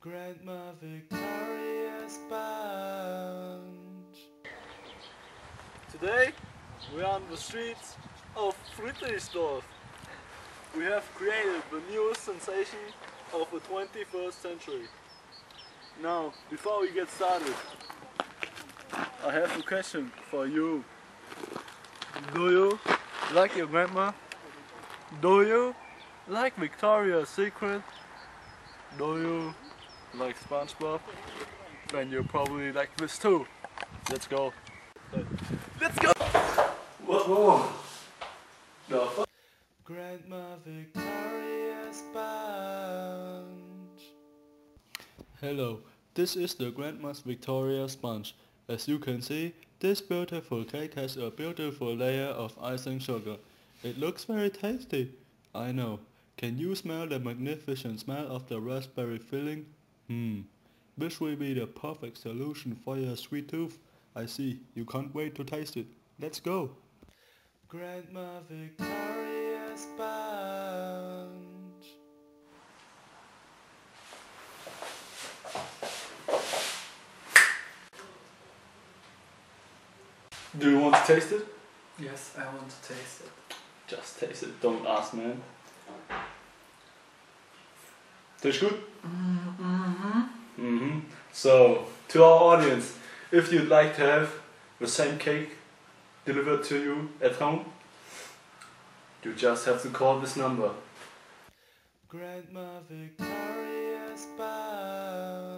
Grandma Victoria Sponge. Today we are on the streets of Friedrichsdorf. We have created the newest sensation of the 21st century. Now, before we get started, I have a question for you. Do you like your grandma? Do you like Victoria's Secret? Do you like SpongeBob? Then you probably like this too. Let's go. Let's go! Whoa! The fuck? Grandma Victoria Sponge. Hello, this is the Grandma's Victoria Sponge. As you can see, this beautiful cake has a beautiful layer of icing sugar. It looks very tasty. I know. Can you smell the magnificent smell of the raspberry filling? This will be the perfect solution for your sweet tooth. I see. You can't wait to taste it. Let's go. Grandma Victoria Sponge. Do you want to taste it? Yes, I want to taste it. Just taste it, don't ask, man. Tastes good? So, to our audience, if you'd like to have the same cake delivered to you at home, you just have to call this number. Grandma Victoria Sponge.